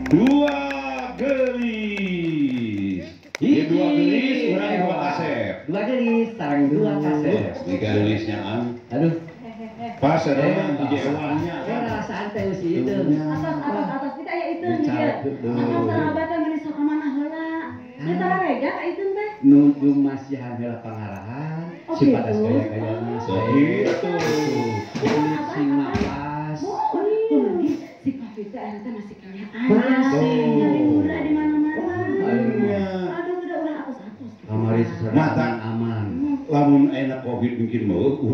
Dua gelis. Ini dua gelis, kurang dua kaset. Dua gelis, sarang dua kaset. Tiga gelisnya an. Aduh. Pas ada di jewannya. Rasaan teh si itu. Atas kita ya itu dia. Atas sahabatan gelis sok mana heula. Kita rega ka itu teh. Nuju masih heula pangarahan. Si patas gaya-gayana Gitu. Sing napas. Si Papi teh ente masih kaya Masih. Jadi murah di mana-mana. Aduh. Aduh udah atas-atas. Kamari seserangan aman. Lamun enak Covid mungkin mau